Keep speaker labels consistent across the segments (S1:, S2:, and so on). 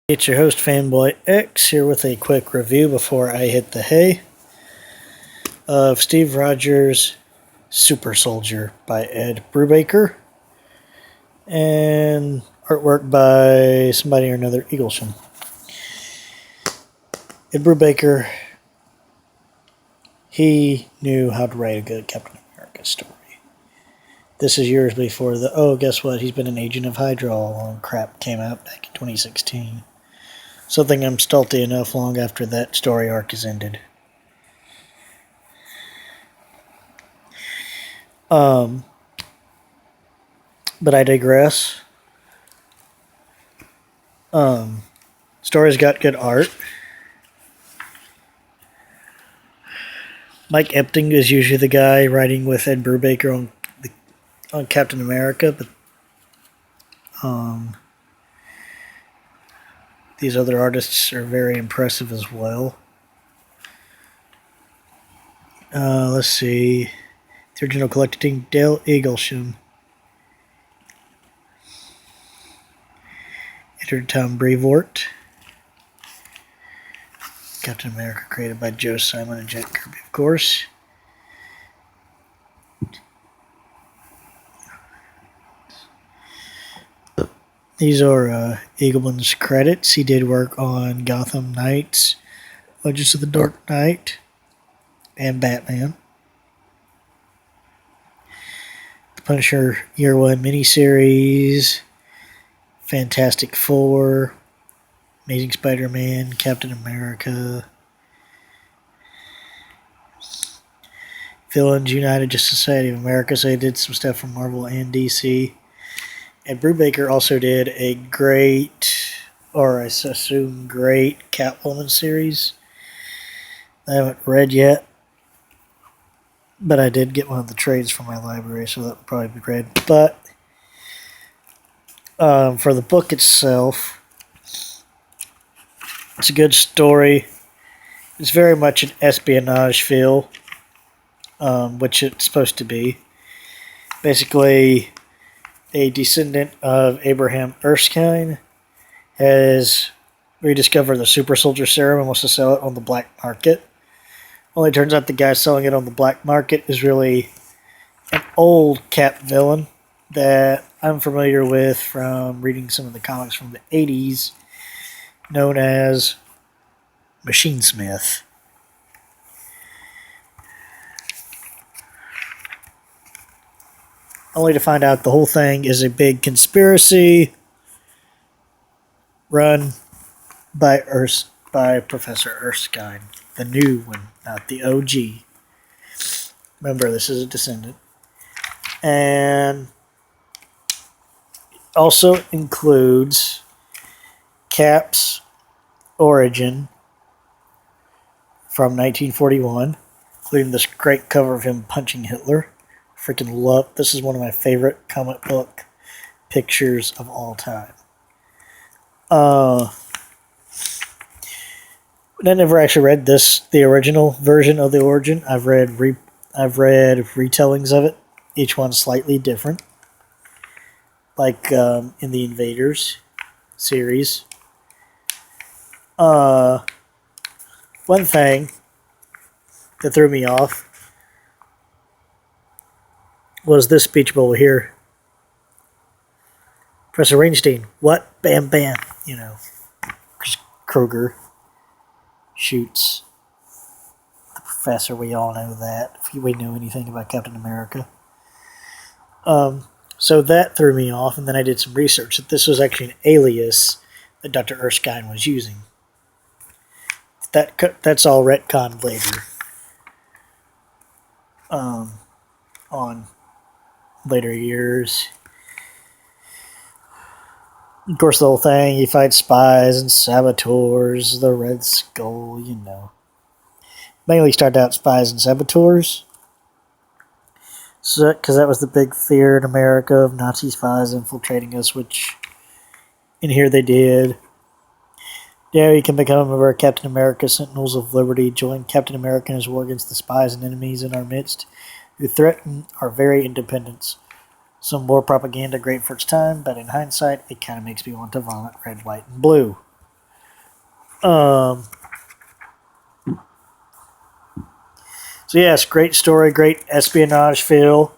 S1: It's your host Fanboy X here with a quick review before I hit the hay of Steve Rogers' Super Soldier by Ed Brubaker and artwork by somebody or another, Eaglesham. Ed Brubaker, he knew how to write a good Captain America story. This is years before guess what, he's been an agent of Hydra all along crap came out back in 2016. Something I'm stulty enough long after that story arc is ended. But I digress. Story's got good art. Mike Epting is usually the guy writing with Ed Brubaker on Captain America, but these other artists are very impressive as well. Let's see. The original collecting Dale Eaglesham. Editor Tom Brevoort. Captain America created by Joe Simon and Jack Kirby, of course. These are Eagleman's credits. He did work on Gotham Knights, Legends of the Dark Knight, and Batman. The Punisher Year 1 miniseries, Fantastic Four, Amazing Spider-Man, Captain America, Villains United Justice Society of America. So he did some stuff from Marvel and DC. And Brubaker also did a great, or I assume great, Catwoman series. I haven't read yet, but I did get one of the trades from my library, so that would probably be read. But for the book itself, it's a good story. It's very much an espionage feel, which it's supposed to be. Basically, a descendant of Abraham Erskine has rediscovered the super soldier serum and wants to sell it on the black market. Only turns out the guy selling it on the black market is really an old Cap villain that I'm familiar with from reading some of the comics from the 80s, known as Machinesmith. Only to find out the whole thing is a big conspiracy run by Professor Erskine, the new one, not the OG. Remember, this is a descendant. And also includes Cap's origin from 1941, including this great cover of him punching Hitler. Freaking love. This is one of my favorite comic book pictures of all time. I never actually read the original version of the origin. I've read retellings of it, each one slightly different. Like in the Invaders series. One thing that threw me off was this speech bubble here. Professor Reinstein, what? Bam, bam. You know, Kroger shoots the professor. We all know that, if we know anything about Captain America. So that threw me off, and then I did some research that this was actually an alias that Dr. Erskine was using. That's all retconned later. On later years. Of course, the whole thing, he fights spies and saboteurs, the Red Skull, you know. Mainly started out spies and saboteurs. Because that was the big fear in America of Nazi spies infiltrating us, which in here they did. Yeah, you can become a member of Captain America, Sentinels of Liberty. Join Captain America in his war against the spies and enemies in our midst who threaten our very independence. Some war propaganda great for its time, but in hindsight, it kind of makes me want to vomit red, white, and blue. So yes, great story, great espionage feel.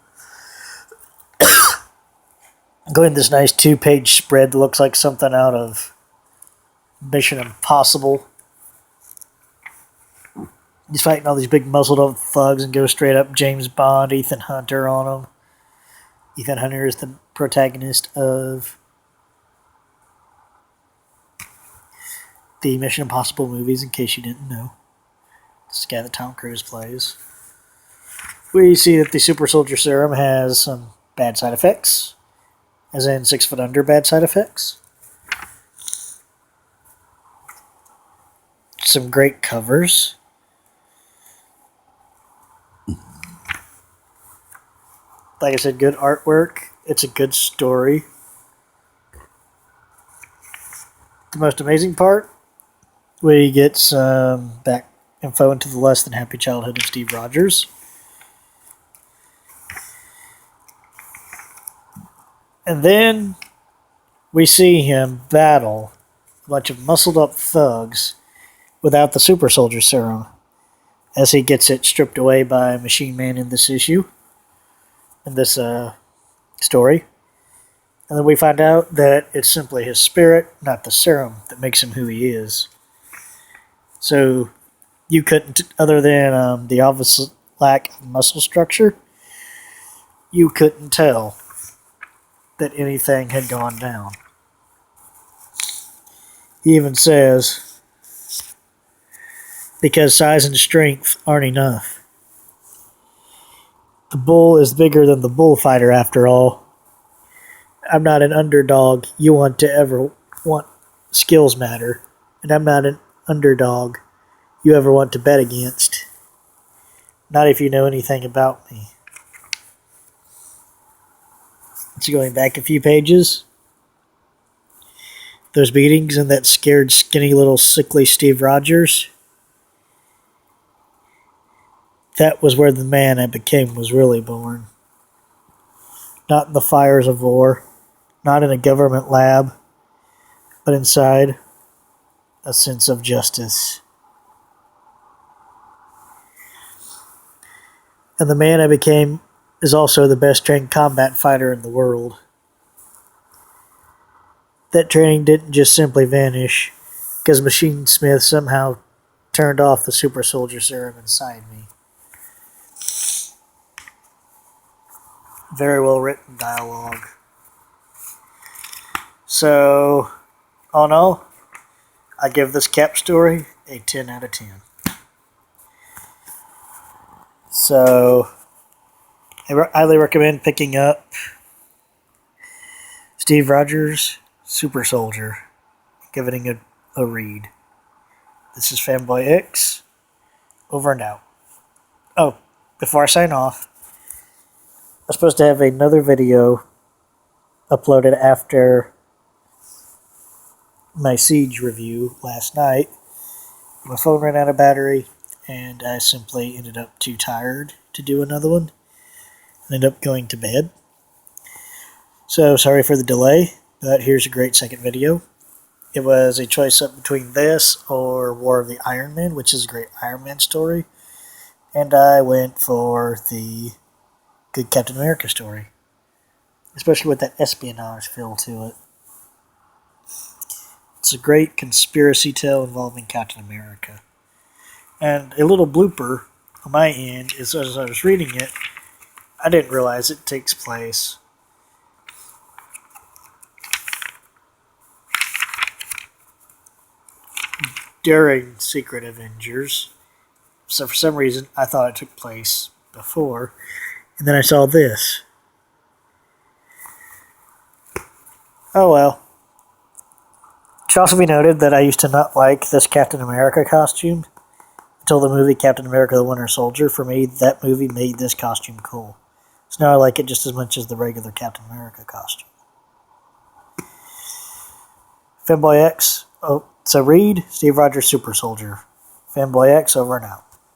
S1: Going this nice 2-page spread that looks like something out of Mission Impossible. He's fighting all these big muscled up thugs and goes straight up James Bond, Ethan Hunter on him. Ethan Hunter is the protagonist of the Mission Impossible movies, in case you didn't know. It's the guy that Tom Cruise plays. We see that the super soldier serum has some bad side effects, as in 6 foot under bad side effects. Some great covers. Like I said, good artwork. It's a good story. The most amazing part, we get some back info into the less than happy childhood of Steve Rogers. And then we see him battle a bunch of muscled up thugs without the super soldier serum, as he gets it stripped away by Machine Man in this issue, in this story. And then we find out that it's simply his spirit, not the serum, that makes him who he is. So you couldn't, other than the obvious lack of muscle structure, you couldn't tell that anything had gone down. He even says, because size and strength aren't enough. The bull is bigger than the bullfighter, after all. I'm not an underdog you want to ever want. Skills matter, and I'm not an underdog you ever want to bet against. Not if you know anything about me. So going back a few pages, those meetings and that scared, skinny, little, sickly Steve Rogers, that was where the man I became was really born. Not in the fires of war, not in a government lab, but inside a sense of justice. And the man I became is also the best trained combat fighter in the world. That training didn't just simply vanish because Machinesmith somehow turned off the super soldier serum inside me. Very well written dialogue. So, all in all, I give this Cap story a 10 out of 10. So, I highly recommend picking up Steve Rogers' Super Soldier, giving it a read. This is Fanboy X, over and out. Oh, before I sign off, I'm supposed to have another video uploaded after my Siege review last night. My phone ran out of battery, and I simply ended up too tired to do another one. I ended up going to bed. So sorry for the delay, but here's a great second video. It was a choice up between this or War of the Iron Men, which is a great Iron Man story. And I went for the good Captain America story, especially with that espionage feel to it. It's a great conspiracy tale involving Captain America. And a little blooper on my end is, as I was reading it, I didn't realize it takes place during Secret Avengers. So for some reason, I thought it took place before. And then I saw this. Oh well. It should also be noted that I used to not like this Captain America costume until the movie Captain America the Winter Soldier. For me, that movie made this costume cool. So now I like it just as much as the regular Captain America costume. Fanboy X. Oh, so read Steve Rogers Super Soldier. Fanboy X, over and out.